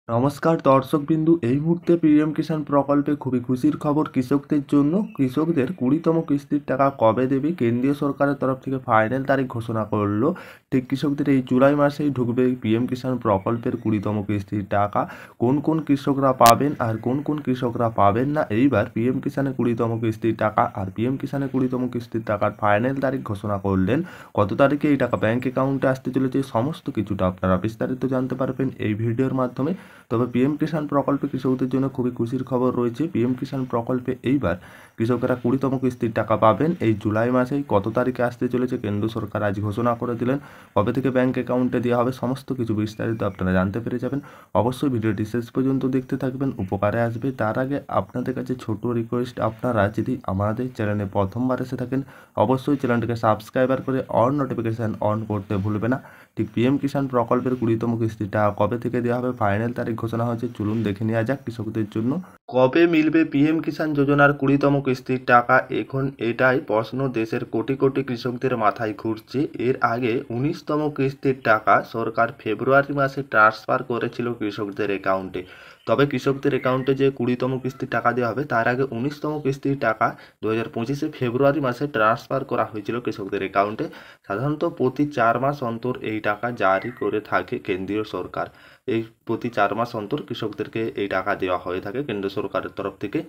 নমস্কার দর্শকবিন্দু, এই মুহূর্তে পিএম কিষাণ প্রকল্পে খুবই খুশির খবর কৃষকদের জন্য। কৃষকদের 20তম কিস্তির টাকা কবে দেবে কেন্দ্রীয় সরকারের তরফ থেকে ফাইনাল তারিখ ঘোষণা করলো। ঠিক কৃষকদের এই জুলাই মাসেই ঢুকবে পিএম কিষাণ প্রকল্পের 20তম কিস্তির টাকা। কোন কোন কৃষকরা পাবেন আর কোন কোন কৃষকরা পাবেন না, এইবার পিএম কিষাণের 20তম কিস্তির টাকা আর পিএম কিষাণের 20তম কিস্তির টাকার ফাইনাল তারিখ ঘোষণা করলেন। কত তারিখে এই টাকা ব্যাঙ্ক অ্যাকাউন্টে আসতে চলেছে, সমস্ত কিছুটা আপনারা বিস্তারিত জানতে পারবেন এই ভিডিওর মাধ্যমে। তবে পিএম কিষাণ প্রকল্পে কৃষকদের জন্য খুবই খুশির খবর রয়েছে। পিএম কিষাণ প্রকল্পে এইবার কৃষকেরা 20তম কিস্তির টাকা পাবেন এই জুলাই মাসেই। কত তারিখে আসতে চলেছে কেন্দ্র সরকার আজ ঘোষণা করে দিলেন। কবে থেকে ব্যাঙ্ক অ্যাকাউন্টে দেওয়া হবে, সমস্ত কিছু বিস্তারিত আপনারা জানতে পেরে যাবেন। অবশ্যই ভিডিওটি শেষ পর্যন্ত দেখতে থাকবেন, উপকারে আসবে। তার আগে আপনাদের কাছে ছোট রিকোয়েস্ট, আপনারা যদি আমাদের চ্যানেলে প্রথমবার এসে থাকেন অবশ্যই চ্যানেলটিকে সাবস্ক্রাইবার করে অল নোটিফিকেশান অন করতে ভুলবে না। ঠিক পিএম কিষাণ প্রকল্পের 20তম কিস্তিটা কবে থেকে দেওয়া হবে ফাইনাল তারিখ ঘোষণা হয়েছে, চলুন দেখে নেওয়া যাক কৃষকদের জন্য কবে মিলবে পিএম কিষাণ যোজনার 20তম কিস্তির টাকা। এখন এটাই প্রশ্ন দেশের কোটি কোটি কৃষকদের মাথায় ঘুরছে। এর আগে 19তম কিস্তির টাকা সরকার ফেব্রুয়ারি মাসে ট্রান্সফার করেছিল কৃষকদের অ্যাকাউন্টে। তবে কৃষকদের অ্যাকাউন্টে যে 20তম কিস্তির টাকা দেওয়া হবে তার আগে 19তম কিস্তির টাকা 2025 ফেব্রুয়ারি মাসে ট্রান্সফার করা হয়েছিল কৃষকদের অ্যাকাউন্টে। সাধারণত প্রতি 4 মাস অন্তর এই টাকা জারি করে থাকে কেন্দ্রীয় সরকার। এই প্রতি 4 মাস অন্তর কৃষকদেরকে এই টাকা দেওয়া হয়ে থাকে কেন্দ্র সরকারের তরফ থেকে।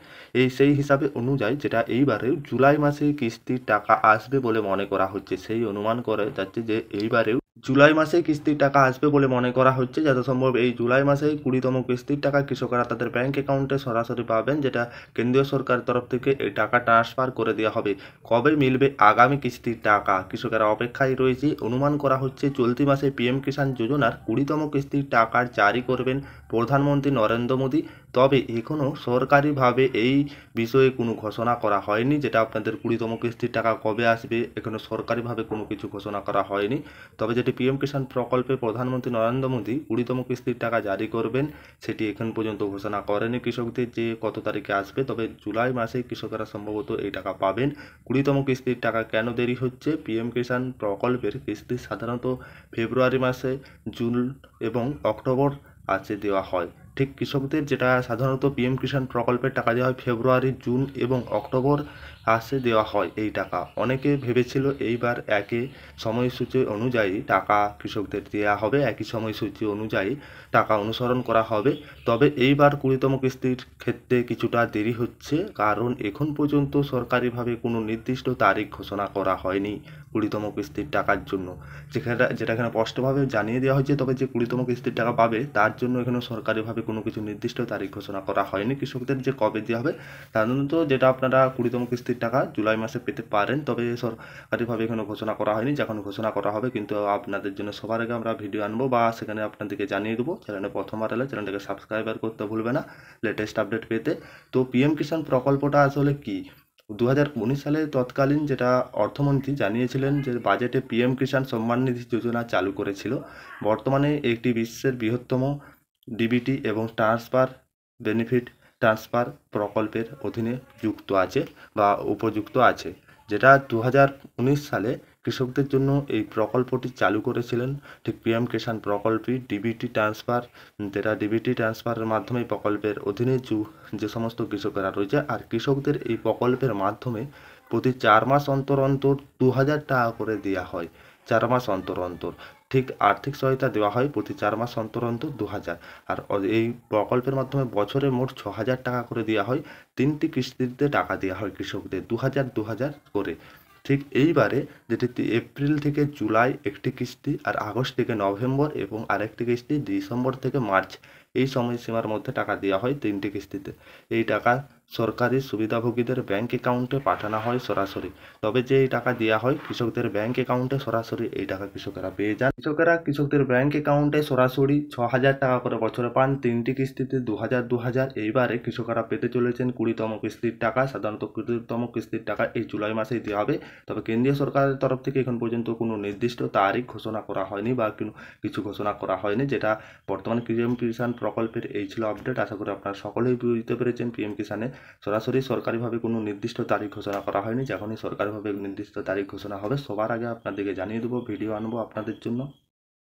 সেই হিসাবে অনুযায়ী যেটা এইবারে জুলাই মাসে কিস্তির টাকা আসবে বলে মনে করা হচ্ছে, সেই অনুমান করা যাচ্ছে যে এইবারেও জুলাই মাসে কিস্তির টাকা আসবে বলে মনে করা হচ্ছে। যত সম্ভব এই জুলাই মাসে 20তম কিস্তির টাকা কৃষকরা তাদের ব্যাঙ্ক অ্যাকাউন্টে সরাসরি পাবেন, যেটা কেন্দ্রীয় সরকারের তরফ থেকে এই টাকা ট্রান্সফার করে দেওয়া হবে। কবে মিলবে আগামী কিস্তির টাকা, কৃষকেরা অপেক্ষায় রয়েছে। অনুমান করা হচ্ছে চলতি মাসে পিএম কিষাণ যোজনার 20তম কিস্তির টাকা জারি করবেন প্রধানমন্ত্রী নরেন্দ্র মোদী। তবে এখনও সরকারিভাবে এই বিষয়ে কোনো ঘোষণা করা হয়নি, যেটা আপনাদের 20তম কিস্তির টাকা কবে আসবে এখনও সরকারিভাবে কোনো কিছু ঘোষণা করা হয়নি। তবে যেটি পিএম কিষাণ প্রকল্পে প্রধানমন্ত্রী নরেন্দ্র মোদী 20তম কিস্তির টাকা জারি করবেন, সেটি এখন পর্যন্ত ঘোষণা করেনি কৃষকদের যে কত তারিখে আসবে। তবে জুলাই মাসে কৃষকেরা সম্ভবত এই টাকা পাবেন। 20তম কিস্তির টাকা কেন দেরি হচ্ছে, পিএম কিষাণ প্রকল্পের কিস্তি সাধারণত ফেব্রুয়ারি মাসে, জুন এবং অক্টোবর মাসে দেওয়া হয়। ঠিক কৃষকদের যেটা সাধারণত পিএম কিষাণ প্রকল্পের টাকা দেওয়া হয় ফেব্রুয়ারি, জুন এবং অক্টোবর মাসে দেওয়া হয় এই টাকা। অনেকে ভেবেছিল এইবার একই সময়সূচি অনুযায়ী টাকা কৃষকদের দেওয়া হবে, একই সময়সূচি অনুযায়ী টাকা অনুসরণ করা হবে। তবে এইবার 20তম কিস্তির ক্ষেত্রে কিছুটা দেরি হচ্ছে, কারণ এখন পর্যন্ত সরকারিভাবে কোনো নির্দিষ্ট তারিখ ঘোষণা করা হয়নি 20তম কিস্তির টাকার জন্য। যেটা এখানে স্পষ্টভাবে জানিয়ে দেওয়া হয়েছে, তবে যে 20তম কিস্তির টাকা পাবে তার জন্য এখনও সরকারিভাবে কোনো কিছু নির্দিষ্ট তারিখ ঘোষণা করা হয়নি কৃষকদের যে কবে দেওয়া হবে। সাধারণত যেটা আপনারা 20তম কিস্তির টাকা জুলাই মাসে পেতে পারেন, তবে সরকারিভাবে এখনও ঘোষণা করা হয়নি। যখন ঘোষণা করা হবে কিন্তু আপনাদের জন্য সবার আগে আমরা ভিডিও আনবো বা সেখানে আপনাদেরকে জানিয়ে দেবো। চ্যানেলে প্রথমবার এলে চ্যানেলটাকে সাবস্ক্রাইবার করতে ভুলবে না লেটেস্ট আপডেট পেতে। তো পিএম কিষাণ প্রকল্পটা আসলে কি, 2019 সালে তৎকালীন যেটা অর্থমন্ত্রী জানিয়েছিলেন যে বাজেটে পিএম কিষাণ সম্মান নিধি যোজনা চালু করেছিল। বর্তমানে একটি বিশ্বের বৃহত্তম ডিবিটি এবং ট্রান্সফার বেনিফিট ট্রান্সফার প্রকল্পের অধীনে যুক্ত আছে বা উপযুক্ত আছে, যেটা 2019 সালে কৃষকদের জন্য এই প্রকল্পটি চালু করেছিলেন। ঠিক পিএম কিষাণ প্রকল্পটি ডিবিটি ট্রান্সফার, যেটা ডিবিটি ট্রান্সফারের মাধ্যমে এই প্রকল্পের অধীনে যে সমস্ত কৃষকেরা রয়েছে, আর কৃষকদের এই প্রকল্পের মাধ্যমে প্রতি 4 মাস অন্তর অন্তর 2000 টাকা করে দেওয়া হয়। 4 মাস অন্তর অন্তর ঠিক আর্থিক সহায়তা দেওয়া হয় প্রতি 4 মাস অন্তর অন্তর 2000। আর এই প্রকল্পের মাধ্যমে বছরে মোট 6000 টাকা করে দেওয়া হয়। 3টি কিস্তিতে টাকা দেওয়া হয় কৃষকদের 2000 করে। ঠিক এইবারে যেটি এপ্রিল থেকে জুলাই একটি কিস্তি, আর আগস্ট থেকে নভেম্বর এবং আরেকটি কিস্তি ডিসেম্বর থেকে মার্চ, এই সময়সীমার মধ্যে টাকা দেওয়া হয় 3টি কিস্তিতে। এই টাকা সরকারি সুবিধাভোগীদের ব্যাঙ্ক অ্যাকাউন্টে পাঠানো হয় সরাসরি। তবে যে এই টাকা দেওয়া হয় কৃষকদের ব্যাঙ্ক অ্যাকাউন্টে সরাসরি, এই টাকা কৃষকেরা পেয়ে যান। কৃষকদের ব্যাঙ্ক অ্যাকাউন্টে সরাসরি 6000 টাকা করে বছরে পান, 3টি কিস্তিতে 2000। এইবারে কৃষকরা পেতে চলেছেন 20তম কিস্তির টাকা। সাধারণত 20তম কিস্তির টাকা এই জুলাই মাসেই দেওয়া হবে। তবে কেন্দ্রীয় সরকারের তরফ থেকে এখন পর্যন্ত কোনো নির্দিষ্ট তারিখ ঘোষণা করা হয়নি বা কিছু ঘোষণা করা হয়নি। যেটা বর্তমানে পিএম কিষাণ প্রকল্পের এই ছিল আপডেট। আশা করি আপনারা সকলেই বুঝতে পেরেছেন পিএম কিষাণে সরাসরি সরকারিভাবে কোনো নির্দিষ্ট তারিখ ঘোষণা করা হয়নি। যখনই সরকারিভাবে নির্দিষ্ট তারিখ ঘোষণা হবে সবার আগে আপনাদেরকে জানিয়ে দেবো, ভিডিও আনবো আপনাদের জন্য।